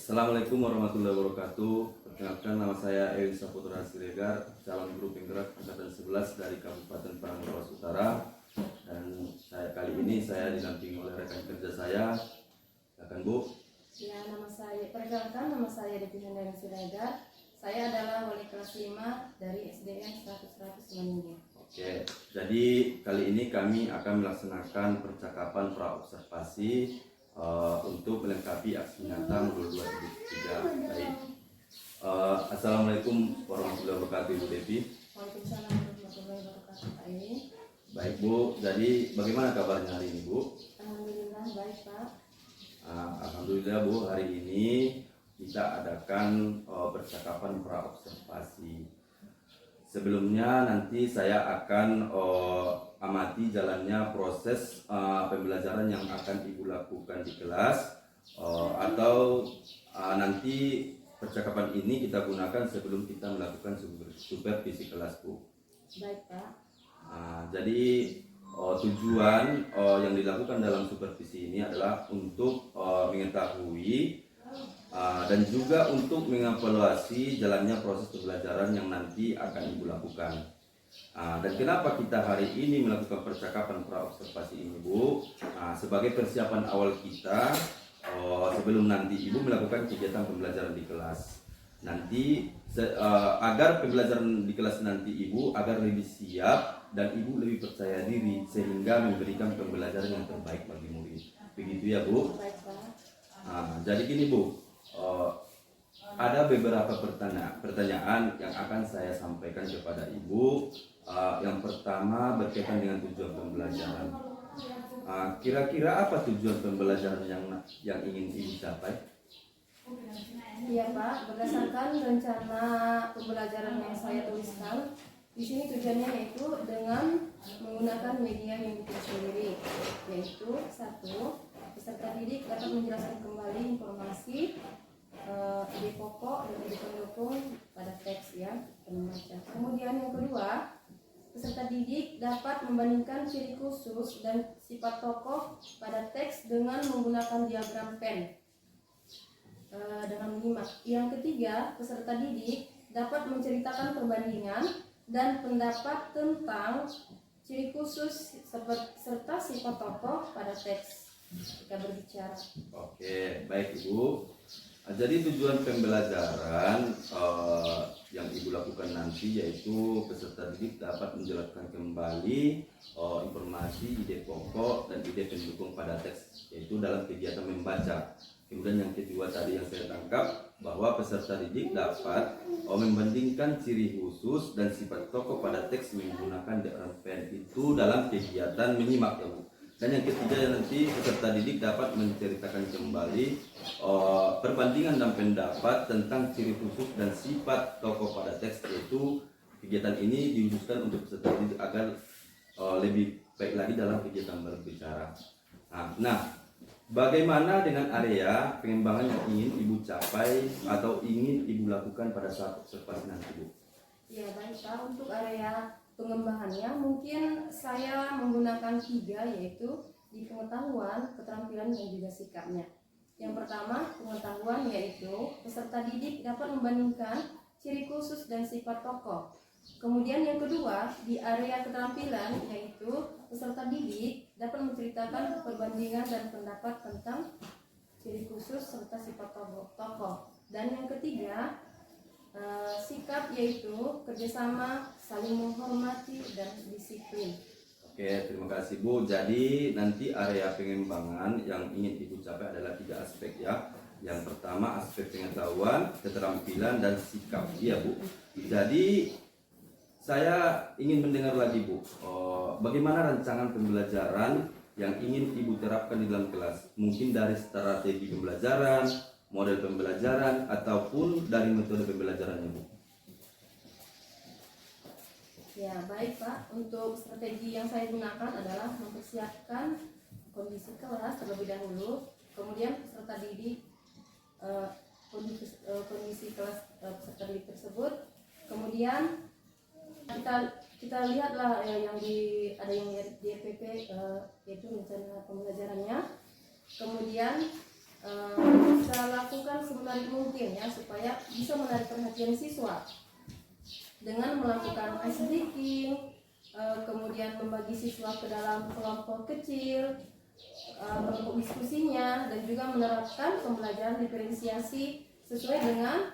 Assalamualaikum warahmatullahi wabarakatuh. Perkenalkan, nama saya Ewin Saputra Siregar, calon guru penggerak angkatan 11 dari Kabupaten Parangtritis Utara. Dan kali ini saya didampingi oleh rekan kerja saya. Silakan Bu. Ya, perkenalkan, nama saya Devi Handayani Siregar. Saya adalah wali kelas 5 dari SDN 100 Maninggi. Oke, jadi kali ini kami akan melaksanakan percakapan praobservasi untuk melengkapi aksi nyata modul 2.3. Baik. Assalamualaikum warahmatullahi wabarakatuh, Ibu Devi. Waalaikumsalam warahmatullahi wabarakatuh, Pak Ewin. Baik Bu, jadi bagaimana kabarnya hari ini Bu? Alhamdulillah baik Pak. Alhamdulillah Bu, hari ini kita adakan percakapan praobservasi. Sebelumnya nanti saya akan amati jalannya proses pembelajaran yang akan Ibu lakukan di kelas, atau nanti percakapan ini kita gunakan sebelum kita melakukan supervisi kelas Bu. Baik Pak. Jadi tujuan yang dilakukan dalam supervisi ini adalah untuk mengetahui dan juga untuk mengevaluasi jalannya proses pembelajaran yang nanti akan Ibu lakukan. Dan kenapa kita hari ini melakukan percakapan praobservasi ini Bu? Sebagai persiapan awal kita sebelum nanti Ibu melakukan kegiatan pembelajaran di kelas. Nanti agar pembelajaran di kelas nanti Ibu agar lebih siap dan Ibu lebih percaya diri sehingga memberikan pembelajaran yang terbaik bagi murid. Begitu ya Bu? Baik Pak. Jadi gini Bu, ada beberapa pertanyaan yang akan saya sampaikan kepada Ibu. Yang pertama berkaitan dengan tujuan pembelajaran. Kira-kira apa tujuan pembelajaran yang ingin Ibu capai? Iya Pak, berdasarkan rencana pembelajaran yang saya tuliskan, di sini tujuannya yaitu dengan menggunakan media yang ditulis sendiri, yaitu 1. Peserta didik dapat menjelaskan kembali informasi ide pokok dan ide pendukung pada teks ya pembaca. Kemudian yang kedua, peserta didik dapat membandingkan ciri khusus dan sifat tokoh pada teks dengan menggunakan diagram pen dengan menyimak. Yang ketiga, peserta didik dapat menceritakan perbandingan dan pendapat tentang ciri khusus serta sifat tokoh pada teks ketika berbicara. Oke, baik Ibu. Jadi tujuan pembelajaran yang Ibu lakukan nanti yaitu peserta didik dapat menjelaskan kembali informasi, ide pokok dan ide pendukung pada teks, yaitu dalam kegiatan membaca. Kemudian yang kedua tadi yang saya tangkap bahwa peserta didik dapat membandingkan ciri khusus dan sifat tokoh pada teks menggunakan diagram pen, itu dalam kegiatan menyimak ya Bu. Dan yang ketiga nanti peserta didik dapat menceritakan kembali perbandingan dan pendapat tentang ciri khusus dan sifat tokoh pada teks, yaitu kegiatan ini diususkan untuk peserta didik agar lebih baik lagi dalam kegiatan berbicara. Nah, bagaimana dengan area pengembangan yang ingin Ibu capai atau ingin Ibu lakukan pada saat observasi nanti Bu? Ya baik Pak, untuk area pengembangannya mungkin saya menggunakan 3, yaitu di pengetahuan, keterampilan dan juga sikapnya. Yang pertama, pengetahuan, yaitu peserta didik dapat membandingkan ciri khusus dan sifat tokoh. Kemudian yang kedua, di area keterampilan, yaitu peserta didik dapat menceritakan perbandingan dan pendapat tentang ciri khusus serta sifat tokoh. Dan yang ketiga, sikap, yaitu kerjasama, saling menghormati dan disiplin. Oke, terima kasih Bu. Jadi nanti area pengembangan yang ingin Ibu capai adalah 3 aspek ya. Yang pertama aspek pengetahuan, keterampilan dan sikap ya Bu. Jadi saya ingin mendengar lagi Bu, bagaimana rancangan pembelajaran yang ingin Ibu terapkan di dalam kelas? Mungkin dari strategi pembelajaran, model pembelajaran, ataupun dari metode pembelajarannya Bu. Ya baik Pak, untuk strategi yang saya gunakan adalah mempersiapkan kondisi kelas terlebih dahulu, kemudian peserta didik, kondisi kelas peserta didik tersebut, kemudian kita lihatlah yang ada yang di EPP, yaitu rencana pembelajarannya. Kemudian kita lakukan semenarik mungkin ya supaya bisa menarik perhatian siswa dengan melakukan ice breaking, kemudian membagi siswa ke dalam kelompok kecil, kelompok diskusinya, dan juga menerapkan pembelajaran diferensiasi sesuai dengan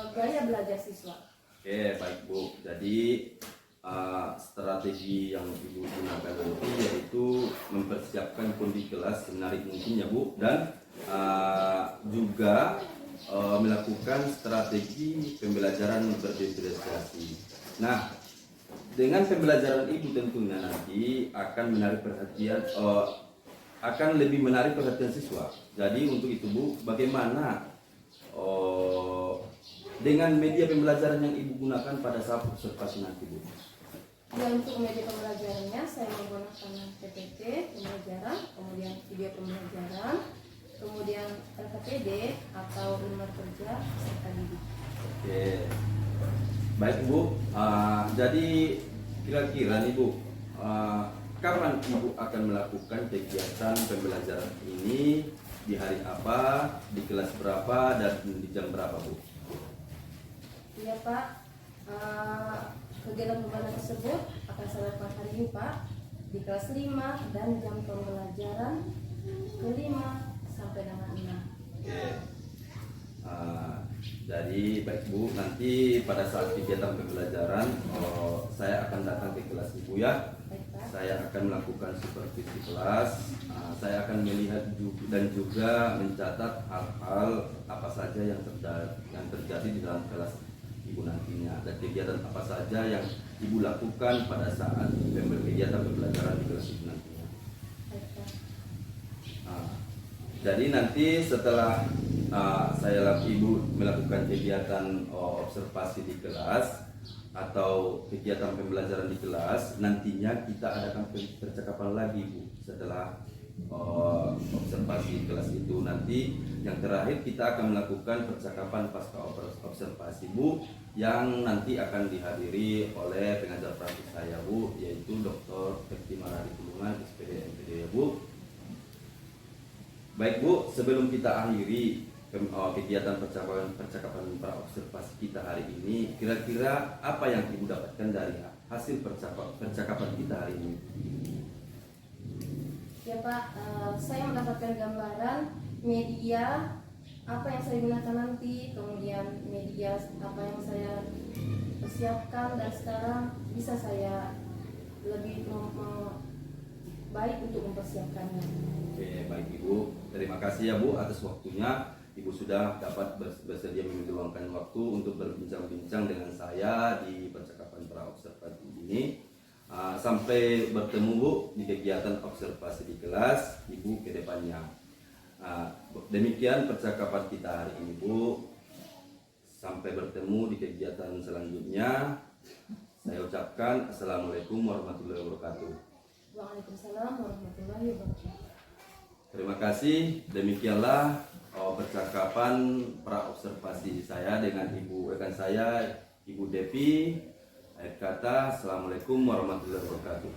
gaya belajar siswa. Oke, baik Bu. Jadi strategi yang Ibu gunakan nanti yaitu mempersiapkan kondisi kelas semenarik mungkin ya Bu, dan juga melakukan strategi pembelajaran berdiferensiasi. Nah, dengan pembelajaran Ibu tentunya nanti akan menarik perhatian, akan lebih menarik perhatian siswa. Jadi untuk itu Bu, bagaimana dengan media pembelajaran yang Ibu gunakan pada saat observasi nanti Bu? Ya, untuk media pembelajarannya saya menggunakan PPT pembelajaran, kemudian video pembelajaran, kemudian LKPD atau lembar kerja serta didik. Oke, baik Bu. Jadi kira-kira nih Bu, kapan Ibu akan melakukan kegiatan pembelajaran ini, di hari apa, di kelas berapa, dan di jam berapa Bu? Iya Pak, kegiatan pembelajaran tersebut akan saya lakukan hari ini Pak, di kelas 5 dan jam pembelajaran ke-5 sampai dengan 6. Oke. Jadi baik Bu, nanti pada saat kegiatan pembelajaran saya akan datang ke kelas Ibu ya. Baik Pak. Saya akan melakukan supervisi kelas. Saya akan melihat dan juga mencatat hal-hal apa saja yang terjadi di dalam kelas Ibu nantinya, dan kegiatan apa saja yang Ibu lakukan pada saat kegiatan pembelajaran di kelas Ibu nantinya. Baik Pak. Jadi nanti setelah Ibu melakukan kegiatan observasi di kelas atau kegiatan pembelajaran di kelas, nantinya kita adakan percakapan lagi Bu setelah observasi kelas itu. Nanti yang terakhir kita akan melakukan percakapan pasca observasi Bu, yang nanti akan dihadiri oleh pengajar praktik saya Bu, yaitu Dr. Fekti Maradi Tulungan, SPD MPD ya Bu. Baik Bu, sebelum kita akhiri kegiatan percakapan pra observasi kita hari ini, kira-kira apa yang Ibu dapatkan dari hasil percakapan kita hari ini? Ya Pak, saya mendapatkan gambaran media apa yang saya gunakan nanti, kemudian media apa yang saya persiapkan, dan sekarang bisa saya lebih baik untuk mempersiapkannya. Oke, baik Ibu. Terima kasih ya Bu atas waktunya. Ibu sudah dapat bersedia meluangkan waktu untuk berbincang-bincang dengan saya di percakapan pra observasi ini. Sampai bertemu Bu di kegiatan observasi di kelas Ibu ke depannya. Demikian percakapan kita hari ini Bu. Sampai bertemu di kegiatan selanjutnya. Saya ucapkan Assalamualaikum warahmatullahi wabarakatuh. Waalaikumsalam warahmatullahi wabarakatuh. Terima kasih. Demikianlah percakapan pra observasi saya dengan Ibu rekan saya, Ibu Depi. Akhir kata, Assalamualaikum warahmatullahi wabarakatuh.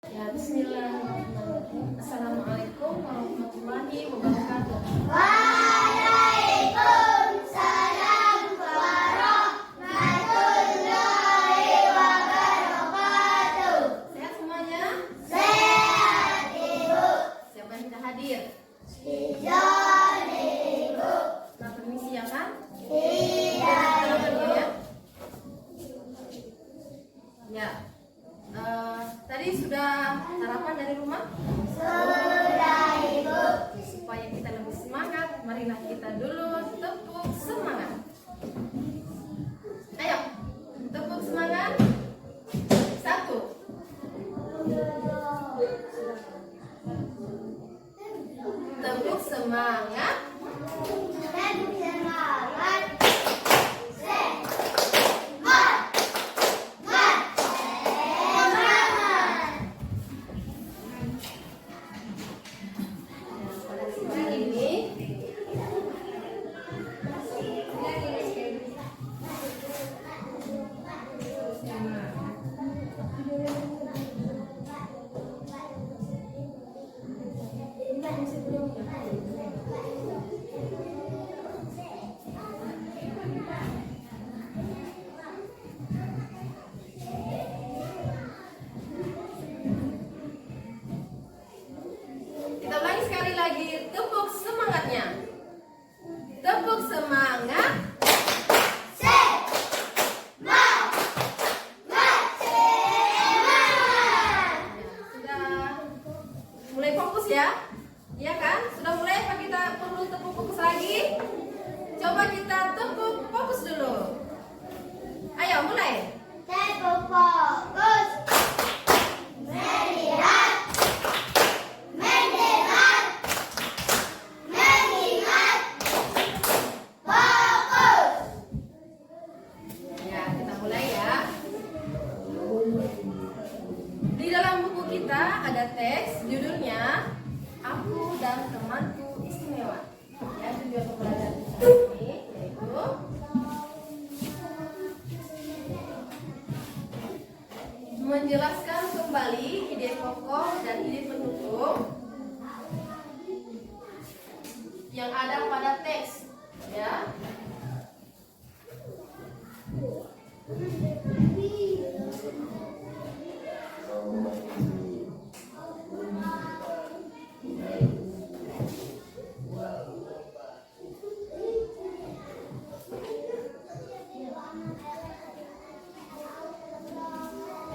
Ya, bismillahirrahmanirrahim. Assalamualaikum warahmatullahi wabarakatuh. Sehat semuanya? Siapa yang tidak hadir? Nah, permisi ya kan? Ya. Ya. Tadi sudah sarapan dari rumah? Supaya kita lebih semangat, marilah kita dulu tepuk semangat. Ayo, tepuk semangat. 1. Tepuk semangat. ya? Iya kan? Sudah mulai apa kita perlu tepuk fokus lagi? Coba kita tepuk fokus dulu. Ayo mulai. Tepuk fokus. Melihat, mendengar, mengingat. Fokus. Ya, kita mulai ya. Di dalam buku kita ada teks judulnya Aku dan Temanku Istimewa. Ya, tujuan pembelajaran kita ini yaitu menjelaskan kembali ide pokok dan ide penutup yang ada pada teks, ya.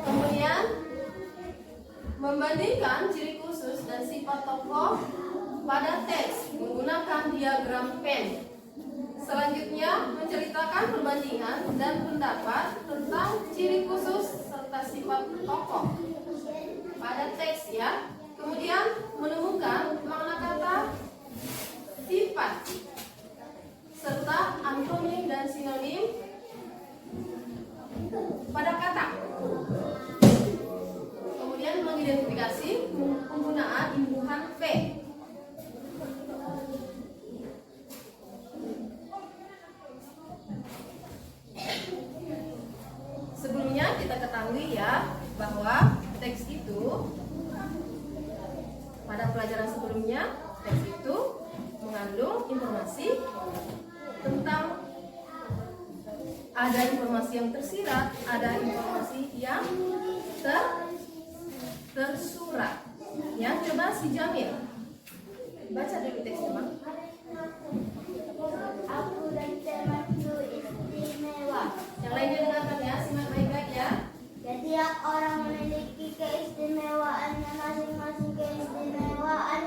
Kemudian membandingkan ciri khusus dan sifat tokoh pada teks menggunakan diagram Venn. Selanjutnya menceritakan perbandingan dan pendapat tentang ciri khusus serta sifat tokoh pada teks ya. Kemudian menemukan makna kata sifat serta antonim dan sinonim pada kata. Kemudian mengidentifikasi penggunaan imbuhan V. Sebelumnya kita ketahui ya bahwa teks itu pada pelajaran sebelumnya teks itu mengandung informasi tentang ada informasi yang tersirat, ada informasi yang tersurat. Ya, coba si Jamil baca dulu teksnya, Bang. Aku dan temanku istimewa. Yang lainnya dengarkan ya, simak baik-baik ya. Setiap orang memiliki keistimewaannya masing-masing. Keistimewaan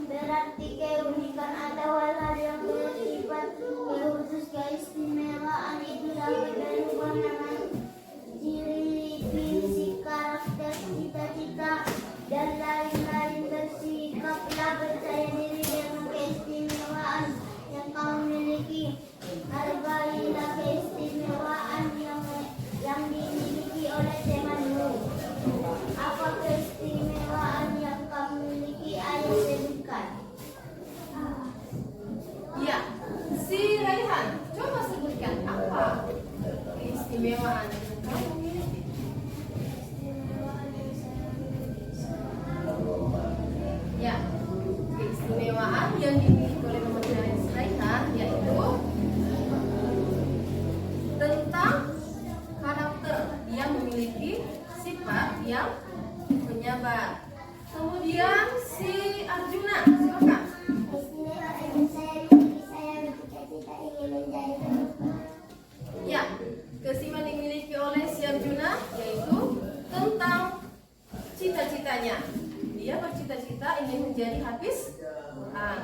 berarti keunikan atau hal-hal yang bersifat khusus. Keistimewaan itu dapat berubah dengan ciri fisik, karakter, cita-cita, dan lain-lain. Bersikaplah percaya diri dengan keistimewaan yang kamu miliki. Hargailah keistimewaan yang dimiliki oleh temanmu. Apa keistimewaan yang kamu miliki? Ayo sebutkan. Iya, si Raihan, coba sebutkan apa keistimewaan yang kamu miliki. Ya, keistimewaan yang dimiliki oleh teman Raihan yaitu tentang karakter. Dia memiliki sifat yang penyabar. Kemudian si Arjuna, silakan. Ya, keistimewaan yang dimiliki oleh si Arjuna yaitu tentang cita-citanya. Dia bercita-cita ingin menjadi hafiz Quran.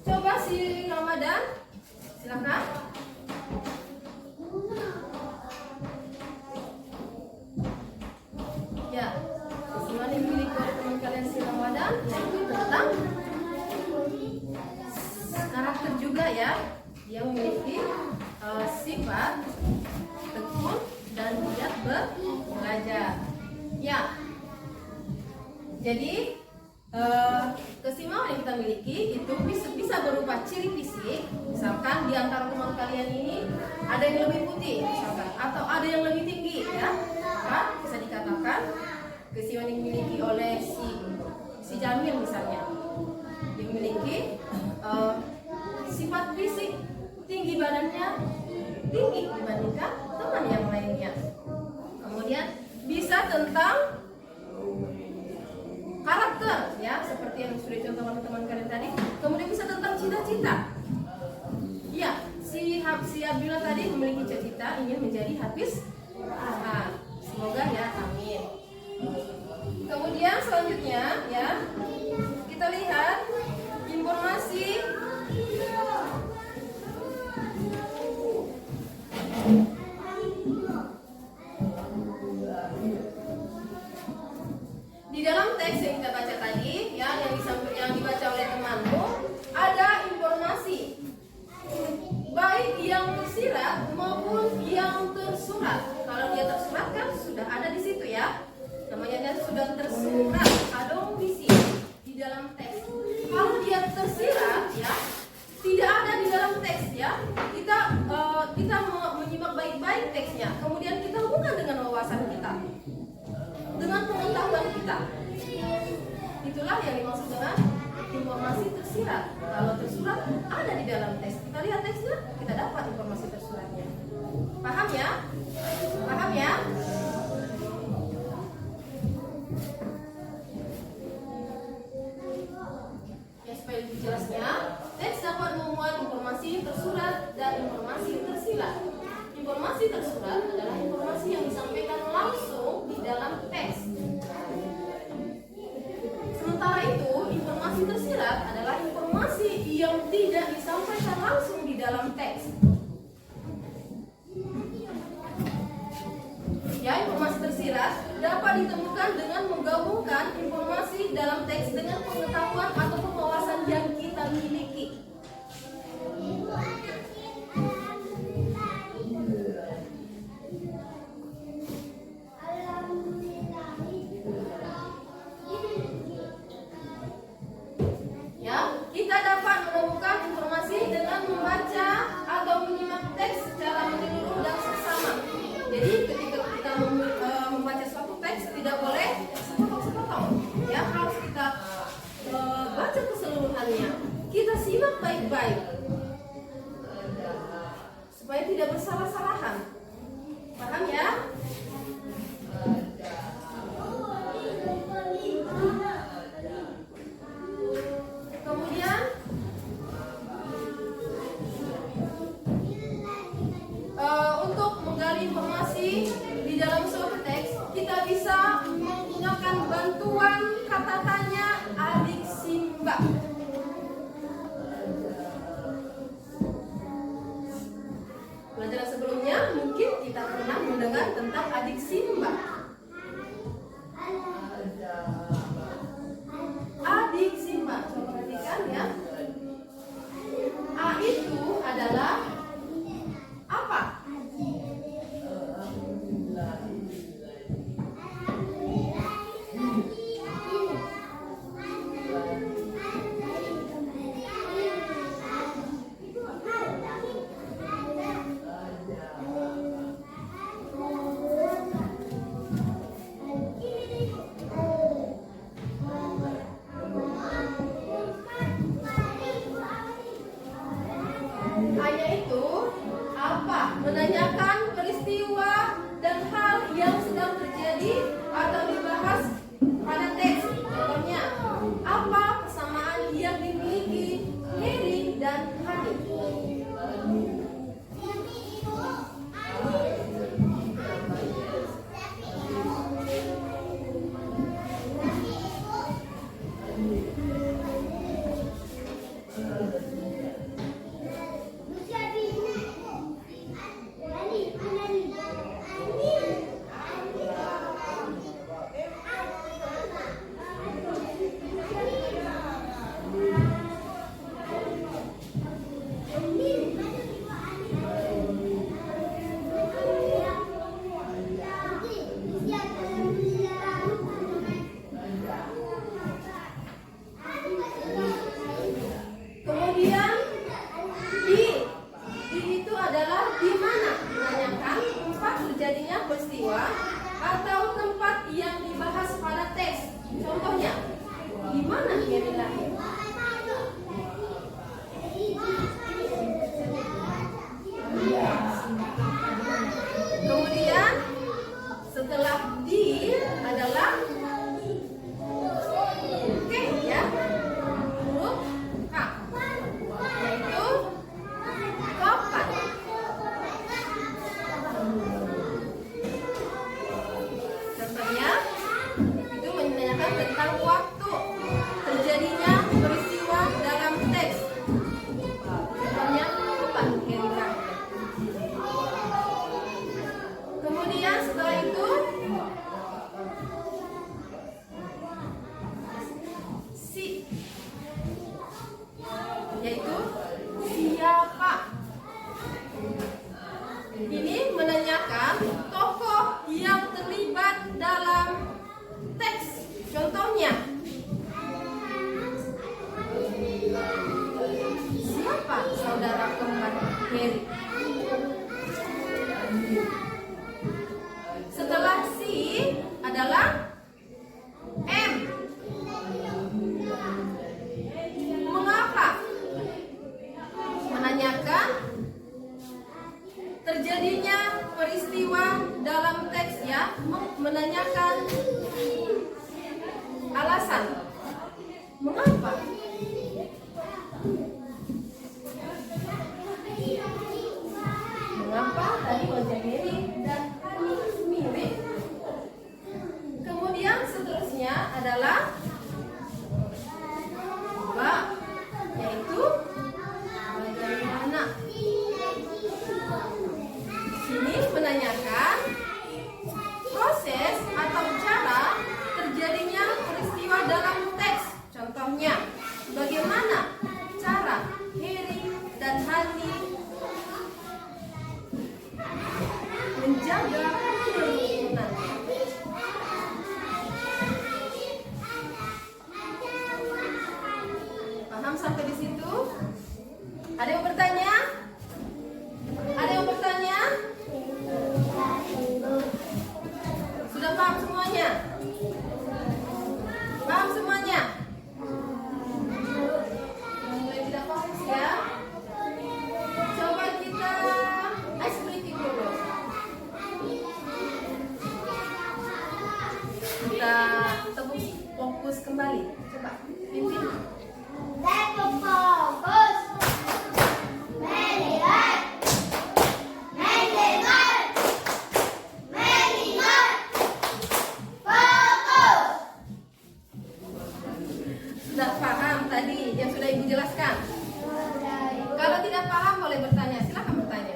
Coba si Ramadan, silakan. Ya, keistimewaan yang dimiliki oleh teman kalian si Ramadan yaitu tentang karakter juga ya. Dia memiliki sifat tekun dan giat belajar. Ya, jadi keistimewaan yang kita miliki itu bisa berupa ciri fisik. Misalkan di antara teman kalian ini ada yang lebih putih misalkan, atau ada yang lebih tinggi ya, maka bisa dikatakan keistimewaan yang dimiliki oleh si Jamil misalnya, dia memiliki sifat fisik tinggi, badannya tinggi dibandingkan teman yang lainnya. Kemudian bisa tentang karakter ya, seperti yang sudah contoh teman-teman kalian tadi. Kemudian bisa tentang cita-cita. Ya, si Abdullah tadi memiliki cita-cita ingin menjadi hafiz Quran. Semoga ya, amin. Kemudian selanjutnya ya, kita lihat informasi tersirat. Kalau tersurat ada di dalam teks. Kita lihat teksnya, kita dapat informasi tersuratnya. Paham ya? Paham ya? Ya, supaya lebih jelasnya, teks dapat memuat informasi tersurat dan informasi tersirat. Informasi tersurat adalah informasi yang disampaikan langsung di dalam teks. Sementara itu, informasi tersirat adalah informasi yang tidak disampaikan langsung di dalam teks. Ya, informasi tersirat dapat ditemukan dengan menggabungkan informasi dalam teks dengan pengetahuan atau wawasan yang kita miliki. Ya, kita dapat menemukan informasi dengan membaca atau menyimak teks secara menyeluruh dan seksama. Jadi ketika kita membaca suatu teks tidak boleh sepotong-sepotong. Ya, harus kita baca keseluruhannya. Kita simak baik-baik supaya tidak bersalah-salahan. Paham ya? Kemudian untuk menggali informasi di dalam suatu teks, kita bisa menggunakan bantuan kata tanya adik Simba. Pelajaran sebelumnya mungkin kita pernah mendengar tentang adik Simba. Adik Simba, coba perhatikan ya. A itu adalah apa? A-nya itu apa? Menanyakan peristiwa dan hal yang sedang terjadi atau dibahas pada teks. Contohnya, apa kesamaan yang dimiliki Heri dan Hani? Kemudian di itu adalah di mana, menanyakan tempat terjadinya peristiwa atau tempat yang dibahas pada teks. Contohnya, di mana Heri lahir? Kemudian setelah di adalah oke ya, huruf K, yaitu kapan. Contohnya itu menanyakan tentang waktu terjadinya peristiwa dalam teks. Contohnya kapan Heri lahir. Kemudian setelah itu si, yaitu siapa. Ini menanyakan tokoh yang terlibat dalam teks. Contohnya, siapa saudara kembar Heri? Setelah si adalah M. Paham sampai di situ? Ada yang bertanya? Ada yang bertanya? Sudah paham semuanya? Paham semuanya? Mulai tidak paham ya? Coba kita ice breaking dulu. Kita tepuk fokus kembali. Coba pimpin. Tepuk fokus. Melihat. Mendengar. Mengingat. Fokus. Sudah paham tadi yang sudah Ibu jelaskan? Kalau tidak paham boleh bertanya. Silakan bertanya.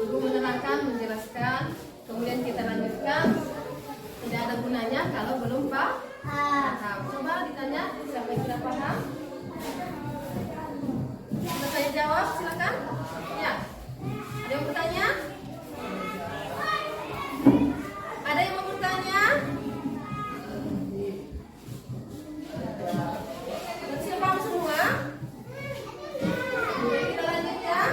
Ibu menerangkan, menjelaskan, kemudian kita lanjutkan. Tidak ada gunanya kalau belum paham. Coba ditanya siapa yang sudah paham. Bisa saya jawab, silakan. Ya. Ada yang bertanya? Ada yang mau bertanya? Sudah paham semua? Oke, kita lanjutkan.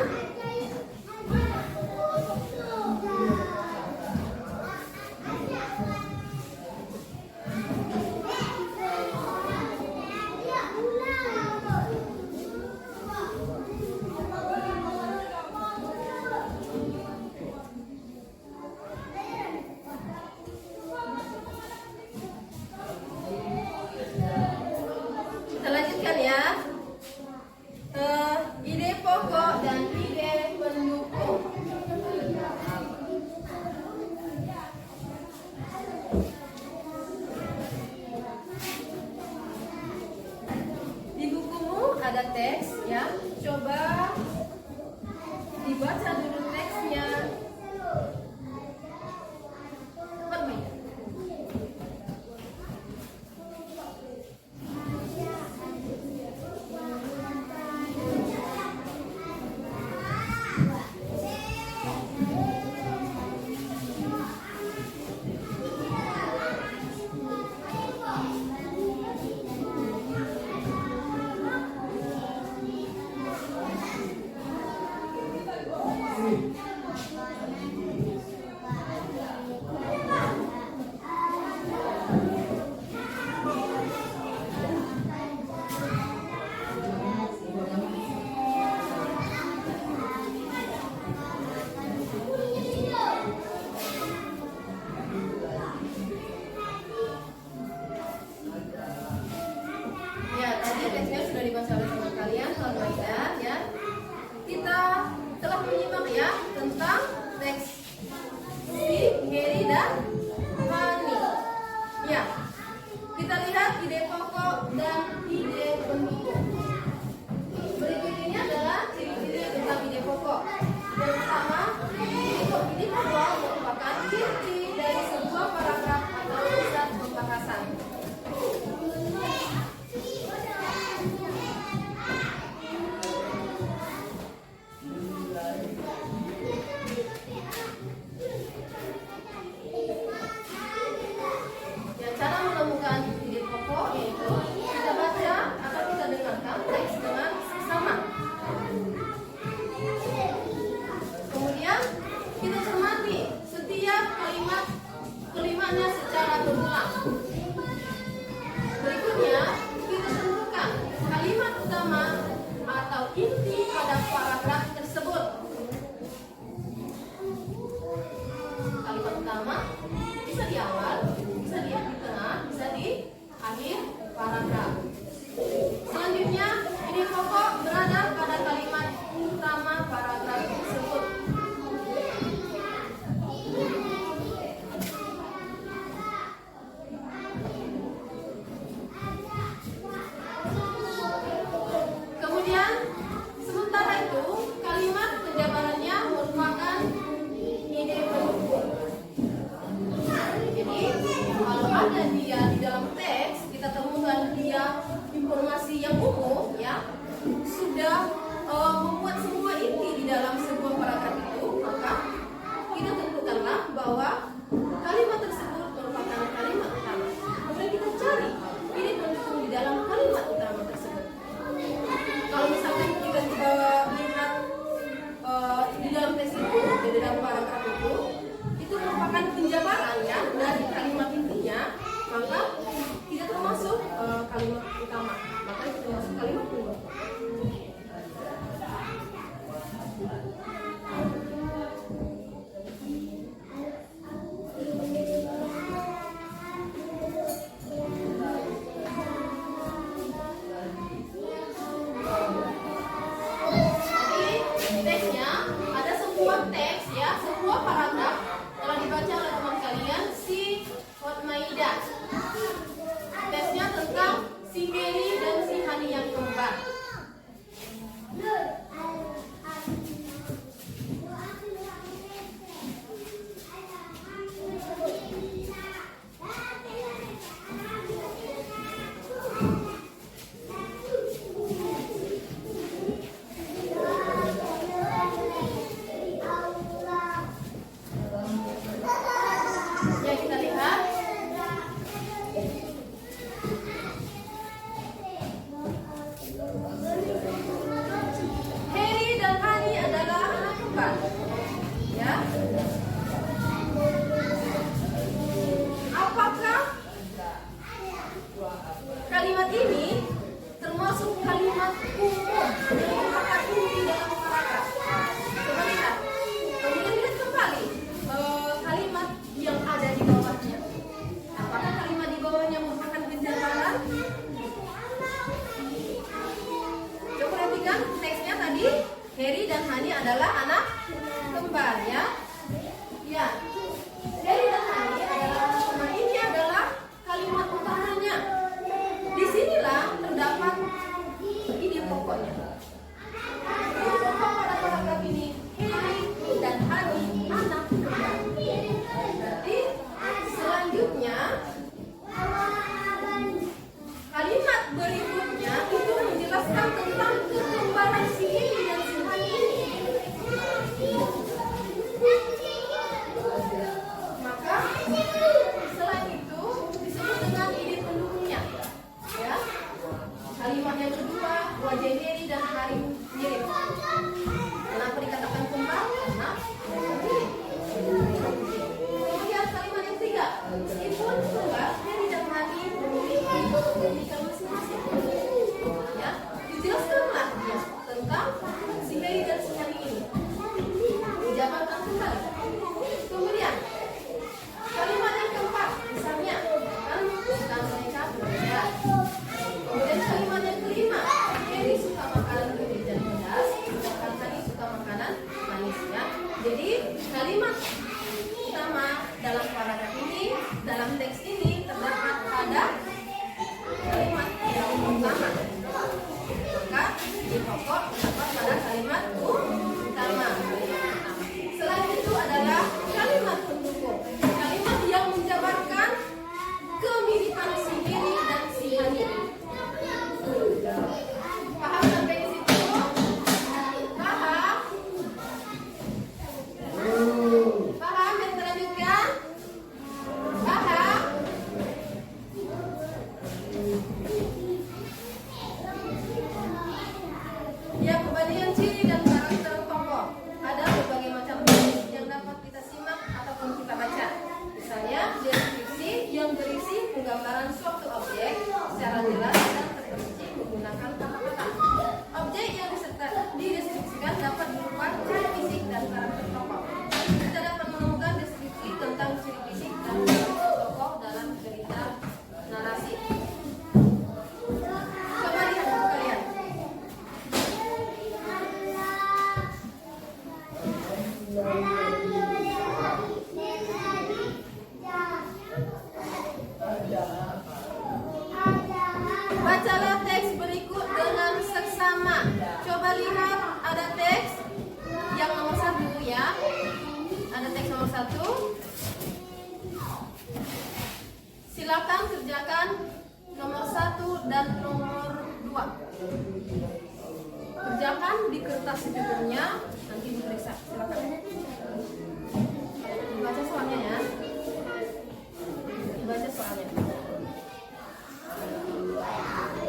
Kita lanjutkan ya. Ide pokok dan ide pendukung. Di bukumu ada teks ya. Coba dibaca dulu teksnya. Bermain. Ya, tadi teksnya sudah dibaca oleh teman kalian, Al-Maidah ya. Kita telah menyimak ya tentang teks si Heri dan Hani. Ya, kita lihat ide pokok dan ide pendukung. Berikut ini adalah ciri-ciri tentang ide pokok. Yang pertama, ide pokok merupakan inti dari sebuah paragraf atau pusat pembahasan. Ya, cara menemukan ide pokok yaitu kita baca atau kita dengarkan teks dengan seksama. Kemudian kita cermati setiap kalimatnya secara berulang. Berikutnya kita tentukan kalimat utama atau inti pada paragraf tersebut. Kalimat utama bisa di awal, bisa di tengah, bisa di akhir paragraf. Selanjutnya, ide pokok berada pada kalimat utama paragraf tersebut. Kemudian, sementara itu, kalimat penjabarannya merupakan ide pendukung. Jadi, kalau ada dia di dalam teks, kita temukan dia informasi yang umum, ya, sudah membuat semua inti di dalam sebuah paragraf itu, maka kita tentukanlah bahwa kalimat pemaparan suatu objek secara jelas dan terperinci menggunakan kata-kata. Objek yang dideskripsikan dapat berupa ciri fisik dan karakter tokoh. Kita dapat menemukan deskripsi tentang ciri fisik dan karakter tokoh dalam cerita narasi. Coba lihat buku kalian. Bacalah teks berikut dengan seksama. Coba lihat, ada teks yang nomor 1 ya. Ada teks nomor 1. Silakan kerjakan nomor 1 dan nomor 2. Kerjakan di kertas secukupnya, nanti diperiksa. Silakan. Baca soalnya ya. Baca soalnya.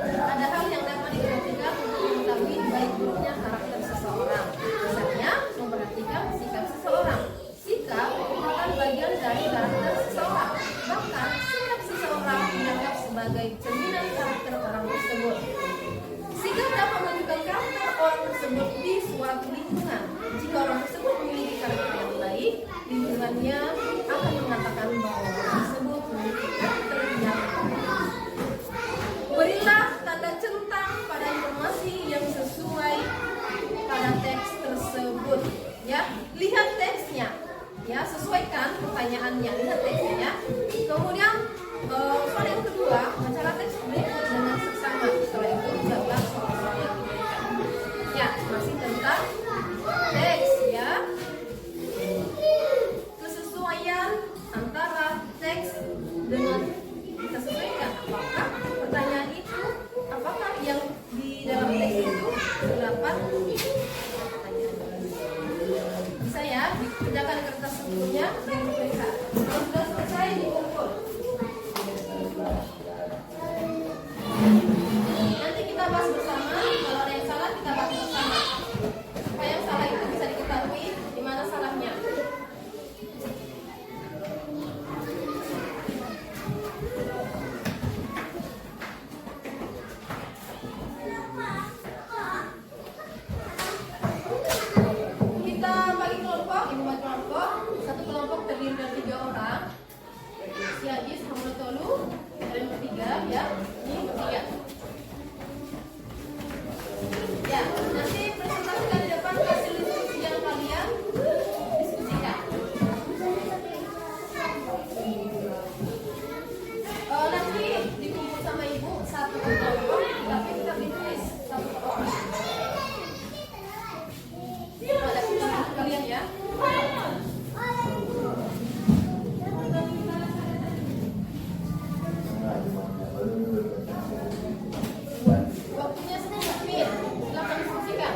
Ada hal yang dapat diperhatikan untuk mengetahui baik buruknya karakter seseorang. Misalnya, memperhatikan sikap seseorang. Sikap merupakan bagian dari karakter seseorang. Bahkan, sikap seseorang dianggap sebagai cerminan karakter orang tersebut. Sikap dapat menunjukkan karakter orang tersebut di suatu lingkungan. Jika orang tersebut memiliki karakter yang baik, lingkungannya akan mengatakan bahwa orang tersebut memiliki karakter yang baik. Berilah tanda centang pada informasi yang sesuai pada teks tersebut. Ya, lihat teksnya. Ya, sesuaikan pertanyaannya. Lihat teksnya. Ya. Kemudian soal yang kedua, bacalah teks berikut dengan seksama. Setelah itu jawablah soal-soal yang diberikan. Ya, masih tentang teks ya. Kesesuaian antara teks dengan kita sesuaikan. Apakah pertanyaan itu, apakah yang di dalam teks itu terdapat pertanyaan? Bisa ya, dikerjakan di kertas sebelumnya dan diperiksa. Kalau sudah selesai dikumpul. Nanti kita bahas bersama. Kalau ada yang salah kita bahas bersama. Supaya yang salah itu bisa diketahui di mana salahnya. Kita bagi kelompok, ibu bagi kelompok. Satu kelompok terdiri dari 3 orang. Si Ajis, Hamul Tolu, dan bertiga ya. Ini bertiga. Ya, nanti presentasikan di depan hasil diskusi yang kalian diskusikan. Nanti dikumpul sama ibu satu kelompok, tapi kita ditulis satu orang. Ada kesempatan kalian ya. Waktunya 10 menit. Silakan diskusikan.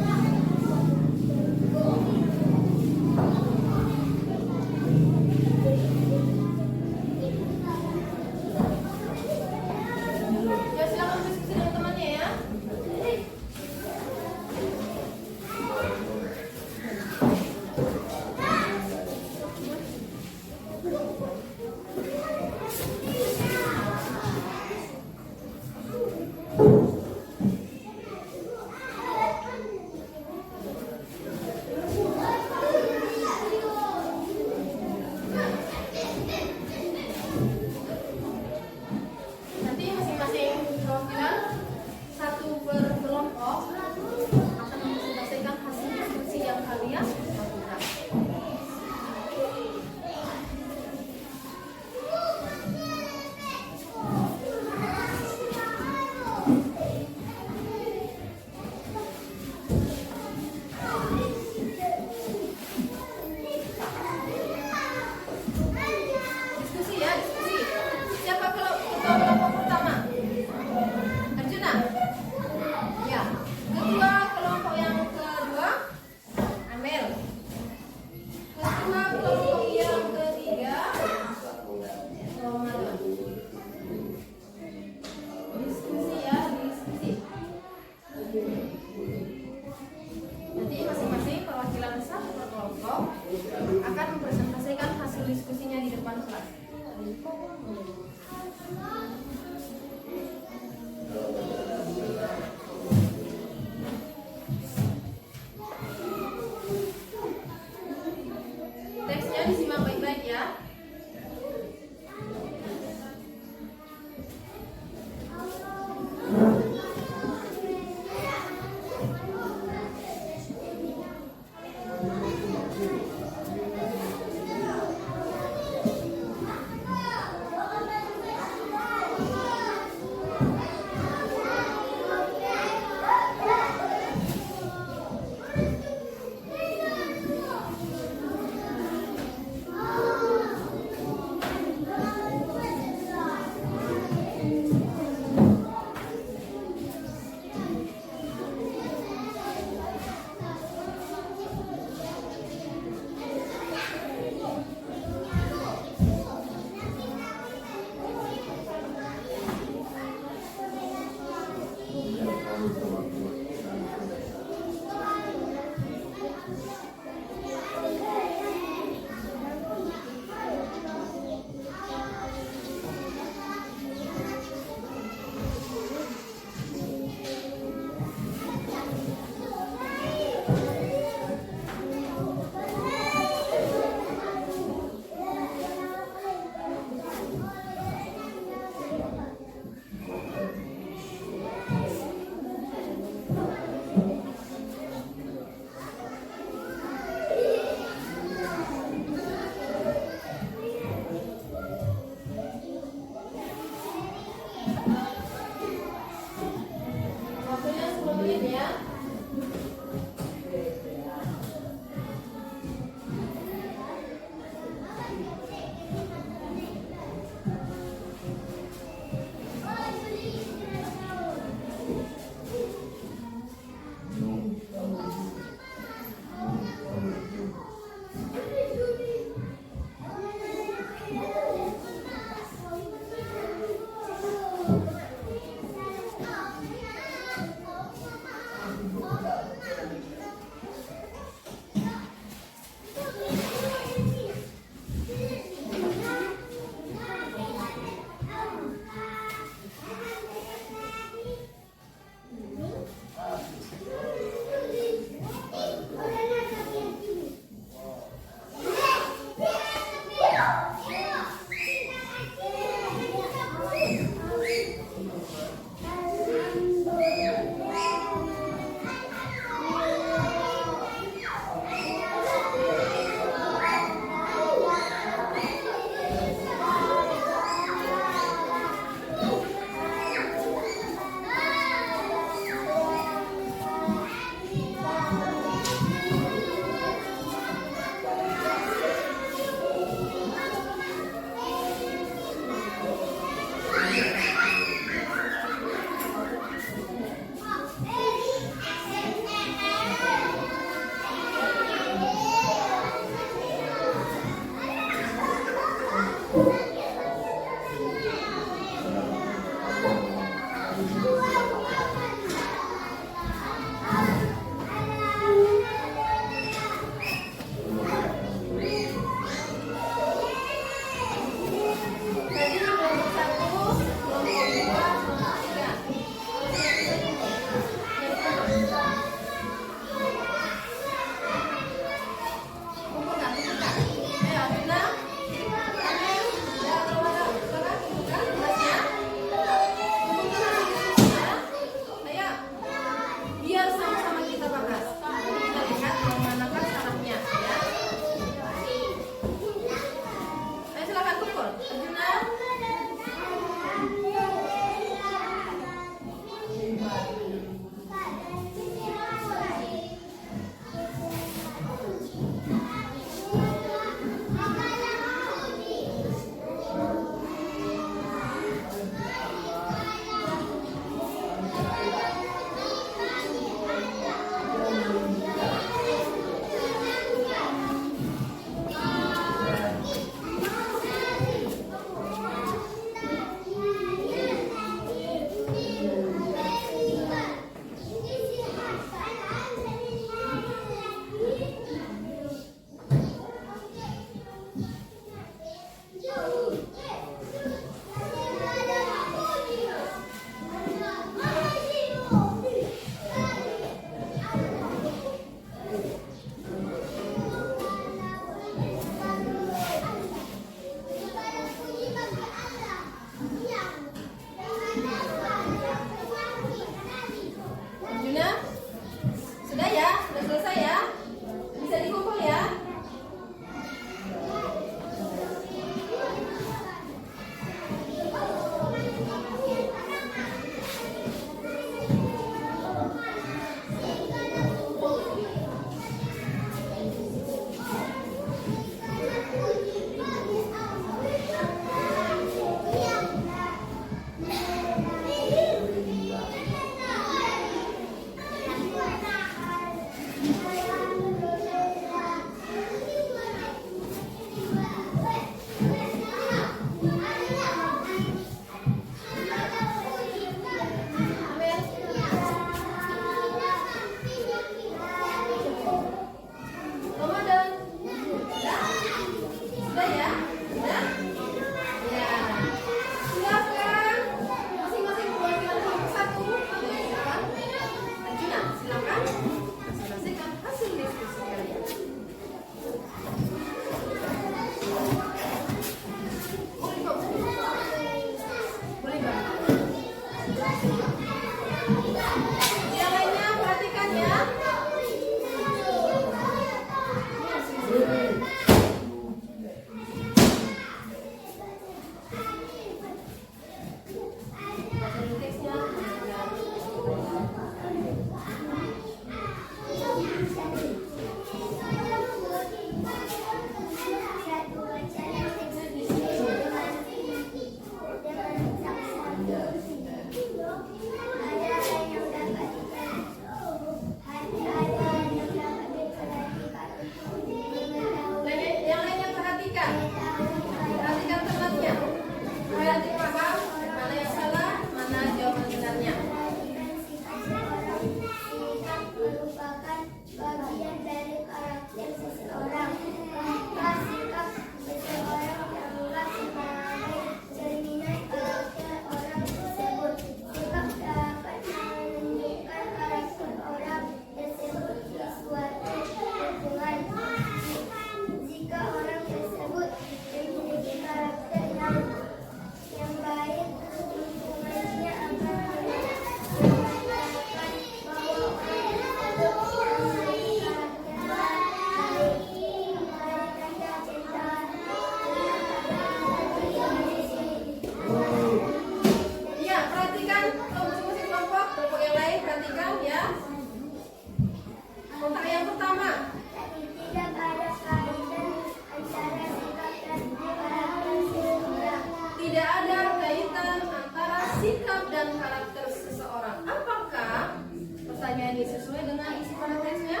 sikap dan karakter seseorang. Apakah pertanyaan ini sesuai dengan isi pada tesnya?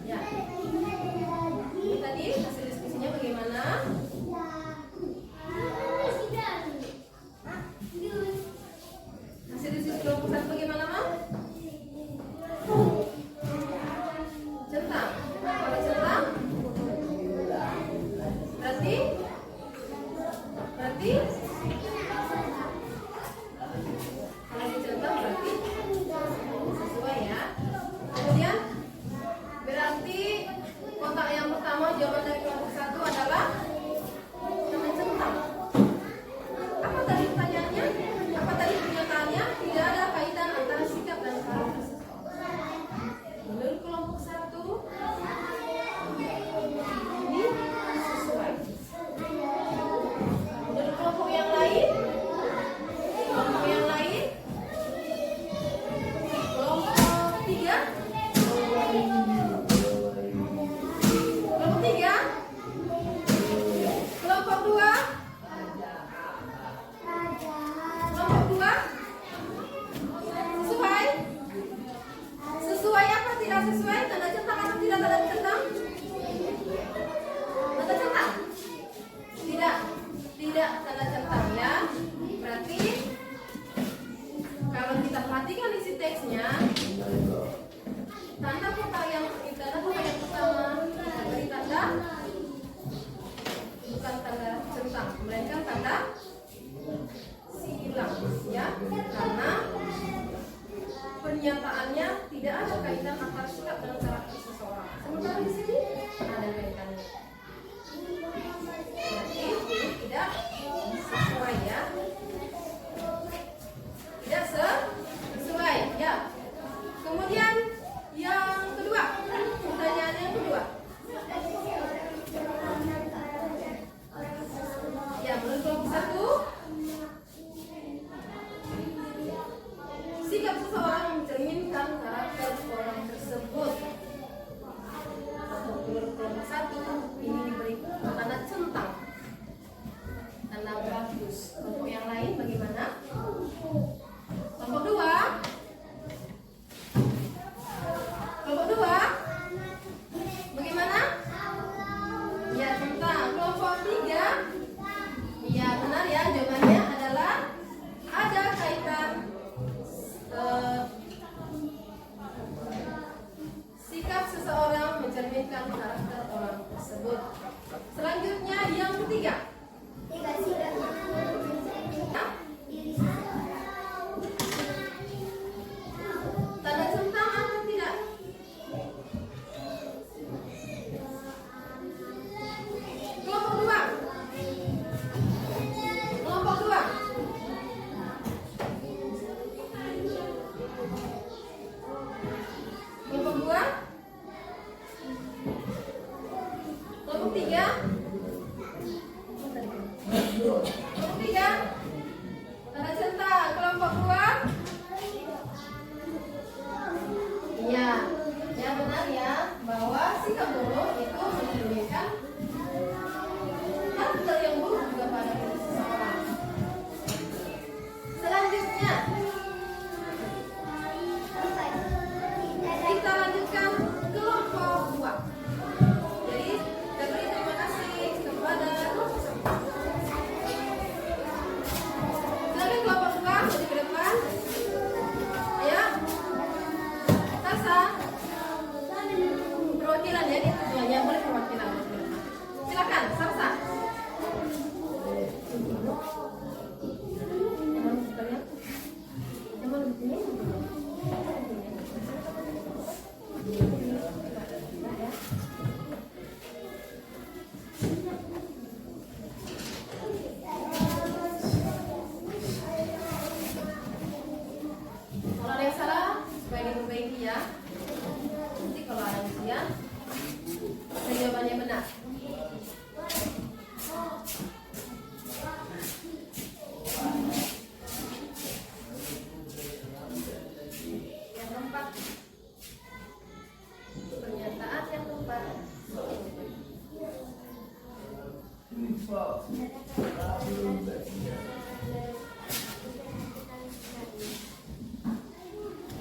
Ya. Ini tadi hasil diskusinya bagaimana? Hasil diskusi 21 bagaimana, Mam? Centang. Kalau centang? Berarti? Kalau dicentang berarti sesuai ya. Kemudian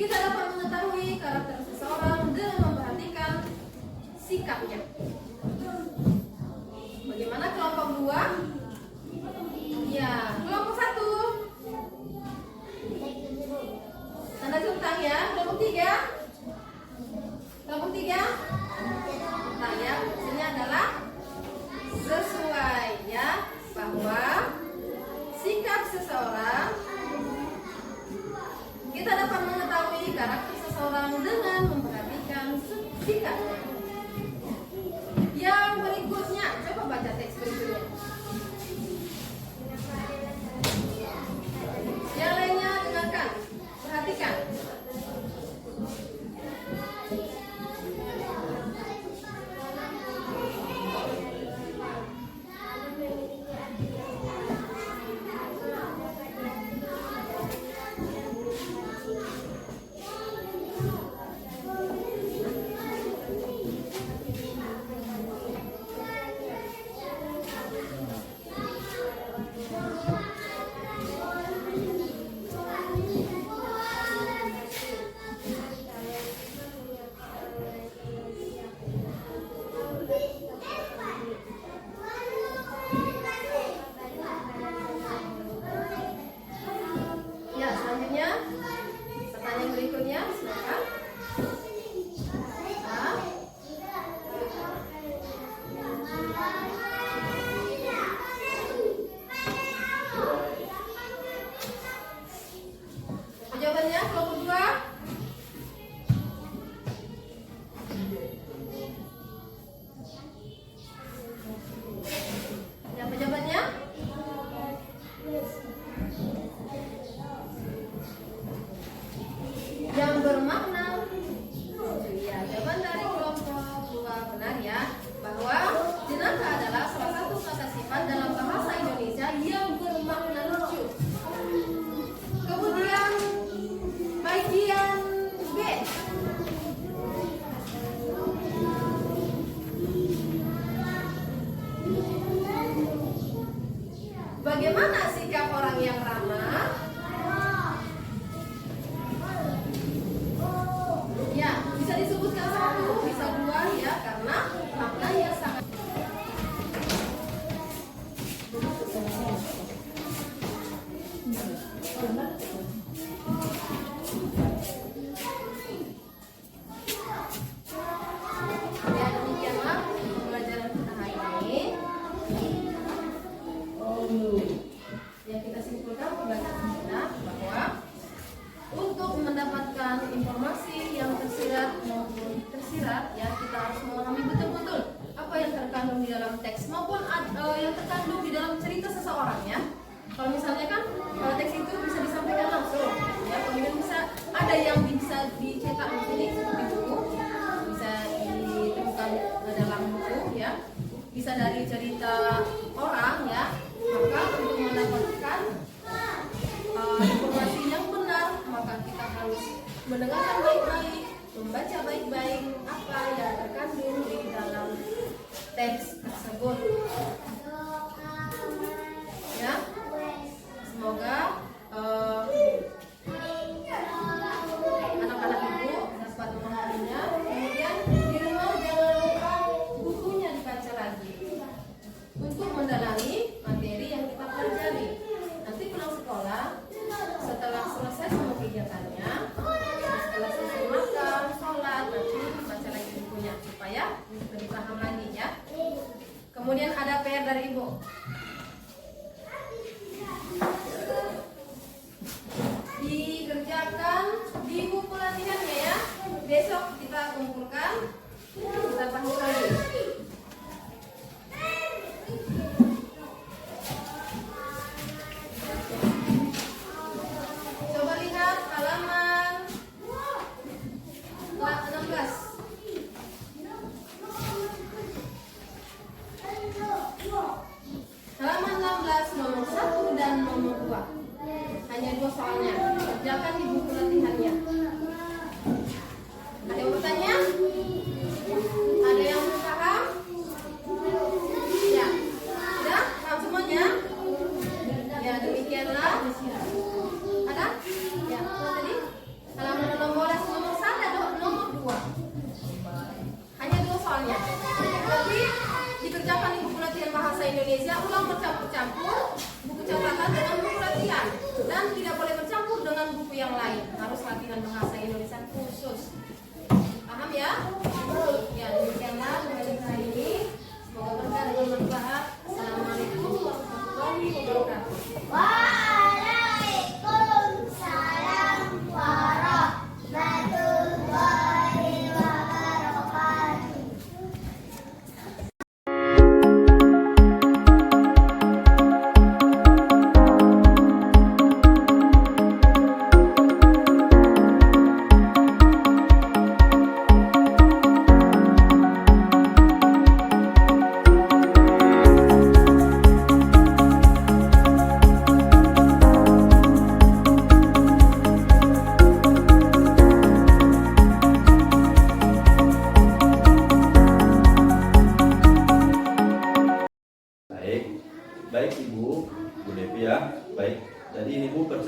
Kita dapat mengetahui karakter seseorang dengan memperhatikan sikapnya. Bagaimana kelompok 2? Ya, kelompok 1. Tanda centang ya. Kelompok 3. Kelompok 3. Nah ya, maksudnya adalah sesuai ya, bahwa sikap seseorang, kita dapat mengetahui karakter seseorang dengan memperhatikan sikapnya. Yang berikutnya, coba baca teks berikutnya. Yang lainnya dengarkan, perhatikan. Ya, selanjutnya pertanyaan berikutnya, silakan. Ah. Apa jawabannya kelompok 2? Ya, apa jawabannya? Yang bermakna. Ya, jawaban dari kelompok 2 benar ya, bahwa jenaka adalah salah satu kata sifat dalam bahasa Indonesia yang bermakna lucu. Kemudian bagian B. Bagaimana sikap orang yang ramah? Ya, bisa disebutkan 1, bisa 2 ya, karena maknanya sangat. Ya, demikianlah pembelajaran kita hari ini. Yang kita simpulkan pembelajaran kita bahwa untuk mendapatkan informasi yang tersirat maupun tersirat, ya, kita harus memahami betul-betul apa yang terkandung di dalam teks maupun yang terkandung di dalam cerita seseorang ya. Kalau misalnya kan teks itu bisa disampaikan langsung, ya, kemudian bisa ada yang bisa dicetak di sini seperti buku, bisa ditemukan dalam buku ya, bisa dari cerita orang ya. Maka untuk mendapatkan informasi yang benar, maka kita harus mendengarkan baik-baik, membaca baik-baik apa yang terkandung di dalam teks tersebut. Ya, semoga anak-anak ibu dapat memahaminya. Kemudian di rumah jangan lupa bukunya dibaca lagi untuk mendalami materi yang kita pelajari. Nanti pulang sekolah, setelah selesai semua kegiatannya, setelah selesai makan, sholat, nanti baca lagi bukunya supaya lebih paham lagi ya. Kemudian ada PR dari ibu. Dikerjakan di buku latihannya ya. Besok kita kumpulkan, kita bahas lagi. Coba lihat halaman 16. Halaman 16 nomor 1 dan nomor 2. Hanya 2 soalnya. Kerjakan di buku latihannya. Ada yang bertanya? Ada yang belum paham? Ya. Sudah? Paham semuanya? Ya, demikianlah. Ada? Ya, tadi halaman nomor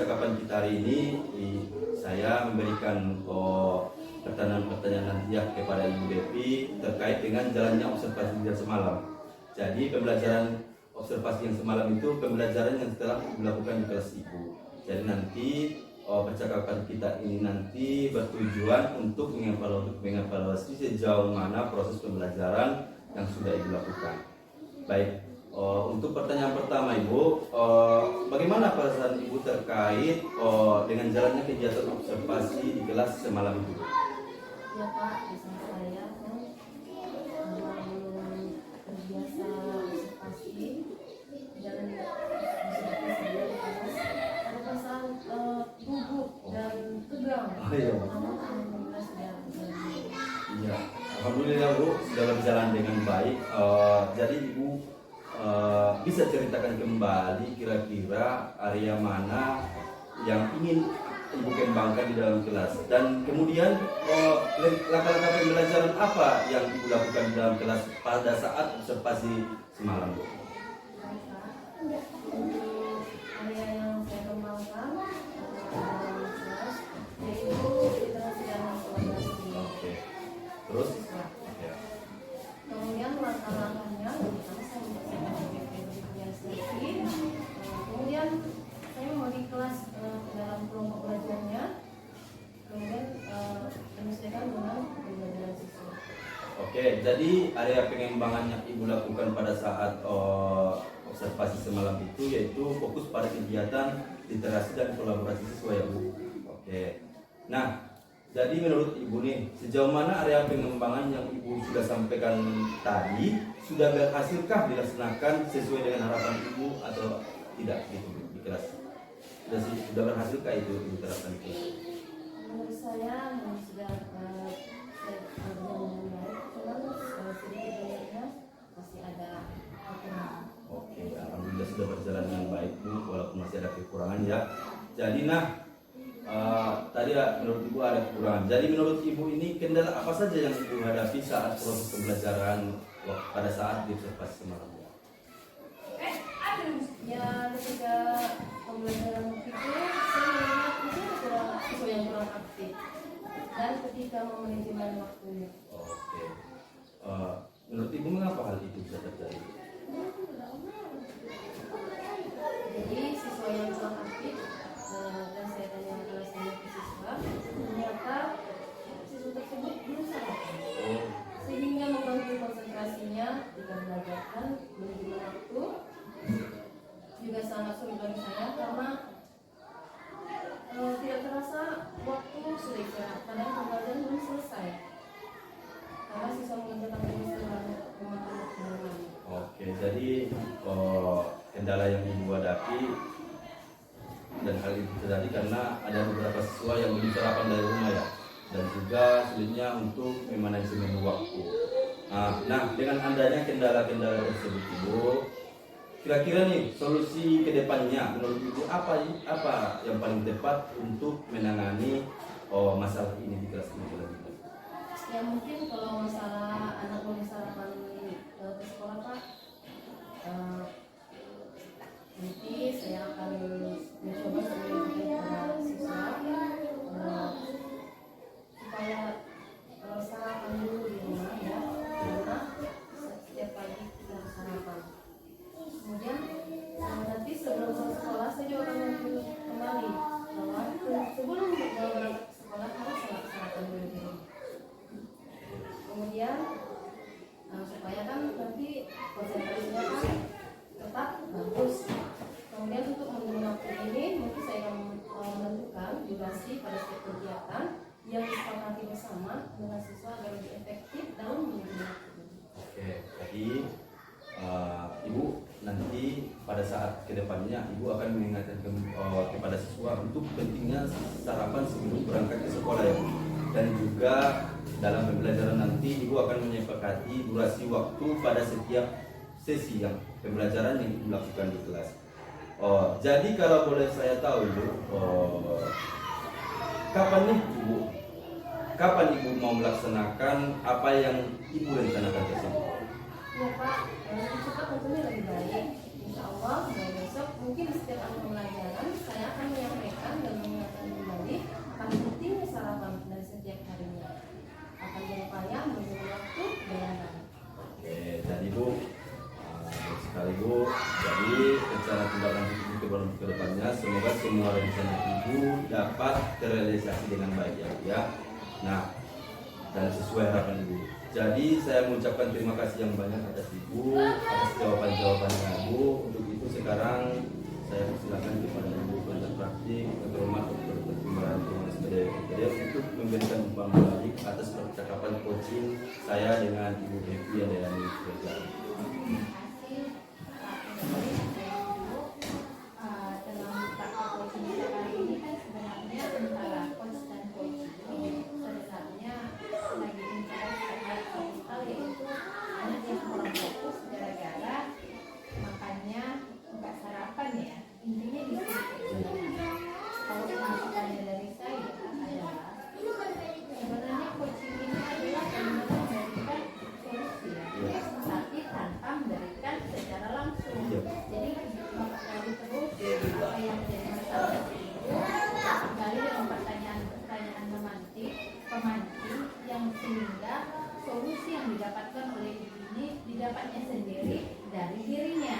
percakapan kita hari ini saya memberikan pertanyaan-pertanyaan nanti ya kepada Ibu Devi terkait dengan jalannya observasi yang semalam. Jadi pembelajaran observasi yang semalam itu pembelajaran yang telah dilakukan di kelas Ibu. Jadi nanti percakapan kita ini nanti bertujuan untuk mengevaluasi sejauh mana proses pembelajaran yang sudah Ibu lakukan. Baik, untuk pertanyaan pertama Ibu, bagaimana perasaan Ibu terkait dengan jalannya kegiatan observasi di kelas semalam itu? Ya Pak, bisa saya kan terbiasa observasi dan observasi di kelas ada perasaan gugup dan tegang. Oh iya. Namun alhamdulillah sudah berjalan. Iya, alhamdulillah Bu sudah berjalan dengan baik. Jadi Ibu bisa ceritakan kembali kira-kira area mana yang ingin Ibu kembangkan di dalam kelas, dan kemudian langkah-langkah pembelajaran apa yang Ibu lakukan di dalam kelas pada saat observasi semalam? Baik, Pak. Untuk area yang saya kembangkan dalam kelas yaitu literasi dan kolaborasi. Oke. Terus? Ya. Kemudian langkah-langkahnya pertama saya mempersiapkan PPT. Kemudian saya membagi kelas ke dalam kelompok belajarnya. Kemudian menyesuaikan dengan pembelajaran siswa. Oke, jadi area pengembangan yang Ibu lakukan pada saat observasi semalam itu yaitu fokus pada kegiatan literasi dan kolaborasi siswa ya Bu. Oke. Nah, jadi menurut Ibu nih, sejauh mana area pengembangan yang Ibu sudah sampaikan tadi sudah berhasilkah dilaksanakan sesuai dengan harapan Ibu atau tidak gitu di kelas? Sudah berhasilkah itu Ibu terapkan di kelas? Menurut saya sudah berjalan dengan baik, cuman sedikit banyaknya masih ada kekurangan. Oke, alhamdulillah sudah berjalan dengan baik Bu, walaupun masih ada kekurangan ya. Jadi tadi ya, menurut Ibu ada kekurangan. Jadi menurut Ibu ini kendala apa saja yang Ibu hadapi saat proses pembelajaran pada saat diobservasi semalam? Ya, ketika pembelajaran itu saya melihat itu ada siswa yang kurang aktif dan ketika memanajemen waktunya. Oke. Menurut Ibu mengapa hal itu bisa terjadi? Jadi siswa yang kurang aktif dan saya tanya alasannya ke siswa, ternyata siswa tersebut belum sarapan sehingga mengganggu konsentrasinya jika belajarkan manajemen waktu juga sangat sulit bagi saya karena tidak terasa waktu sudah istirahat padahal pembelajaran belum selesai karena siswa mengerjakan tugas terlalu memakan waktu yang lama. Oke, jadi kendala yang Ibu hadapi dan hal itu terjadi karena ada beberapa siswa yang belum sarapan dari rumah ya, dan juga sulitnya untuk memanajemen waktu. Nah, dengan adanya kendala-kendala tersebut Ibu, kira-kira nih solusi kedepannya menurut Ibu apa yang paling tepat untuk menangani masalah ini di kelas ini? Ya mungkin kalau masalah anak mau sarapan ke sekolah Pak, nanti saya akan mencoba sebagai para siswa supaya sarapan dulu di rumah ya, karena setiap pagi kita harus sarapan. Kemudian nanti sebelum ke sekolah saya juga akan kembali bahwa sebelum berangkat ke sekolah harus sarapan dulu di rumah. Kemudian supaya kan nanti konsentrasinya kan tetap bagus. Kemudian untuk menggunakan waktu ini mungkin saya akan menentukan durasi pada setiap kegiatan yang disepakati bersama dengan siswa agar lebih efektif dalam menggunakan waktu. Oke, jadi Ibu nanti pada saat kedepannya Ibu akan mengingatkan kepada siswa untuk pentingnya sarapan sebelum berangkat ke sekolah ya, dan juga dalam pembelajaran nanti Ibu akan menyepakati durasi waktu pada setiap sesi yang pembelajaran yang Ibu lakukan di kelas. Jadi kalau boleh saya tahu Ibu, kapan Ibu mau melaksanakan apa yang Ibu rencanakan tersebut? Ya Pak, lebih cepat tentunya lebih baik. Insya Allah mulai besok mungkin di setiap pembelajaran saya akan menyampaikan Ibu dapat terrealisasi dengan baik ya Bu ya. Nah, dan sesuai harapan Ibu. Jadi saya mengucapkan terima kasih yang banyak atas Ibu atas jawaban-jawabannya Bu. Untuk itu sekarang saya persilakan kepada Ibu Penasihat Praktik Terhormat Dr. Pertimbangan SPD untuk memberikan umpan balik atas percakapan coaching saya dengan Ibu Devi yang dari kerjaan. Dalam praktek coaching kita kali ini kan sebenarnya antara coach dan coach sebenarnya lagi membahas terkait satu hal, yaitu anak yang kurang fokus gara-gara makannya nggak sarapan ya. Intinya di sini kalau masukannya dari saya adalah sebenarnya coaching ini adalah memberikan solusi ya, tapi tanpa memberikan secara langsung. Jadi Bapak tadi terus apa yang menjadi masalah itu kembali dengan pertanyaan pemancing yang sehingga solusi yang didapatkan oleh ibu ini didapatnya sendiri dari dirinya.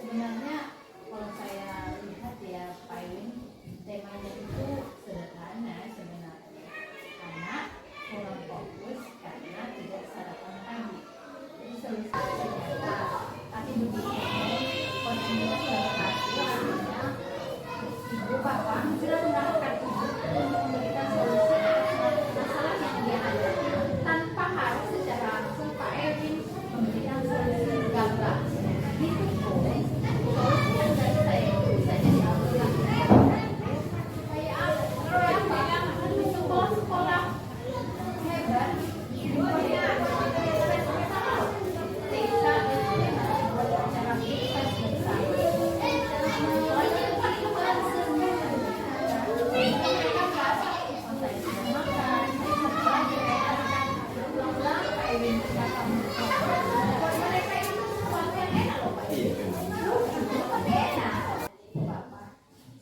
Sebenarnya kalau saya lihat ya Pak Iwin, temanya itu sederhana sebenarnya, anak kurang fokus karena tidak sarapan pagi. Jadi solusinya nyata, tapi begitu kontinuas berhasil, artinya ibu bapak sudah mendapatkan ibu untuk memberikan solusi atas masalah yang dia hadapi tanpa harus secara langsung Pak Erwin memberikan solusi gamblang. Gitu pun solusi yang dari saya itu bisa jadi awal supaya sekolah-sekolah hebat supaya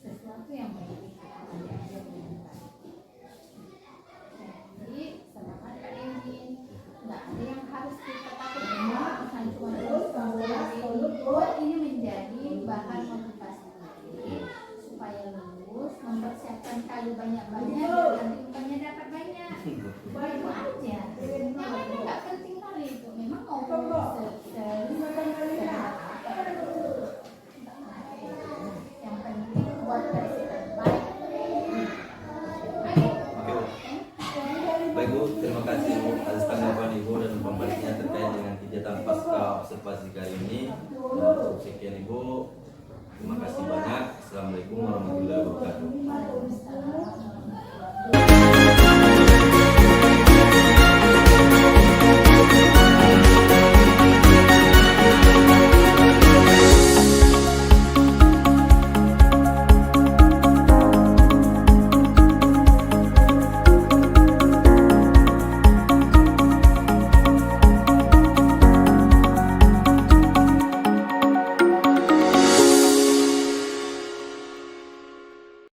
sesuatu yang baik jadi semangat Kak Ewin, nggak ada yang harus kita takutkan, bukan cuma buat ini menjadi bahan motivasi diri supaya lulus, mempersiapkan kali banyak-banyak nanti bukannya dapat banyak itu aja. Nggak penting kali itu, memang mau yang penting buat versi terbaik. Baik Bu, terima kasih Bu atas tanggapan Ibu dan pembaliknya terkait dengan kegiatan pasca observasi kali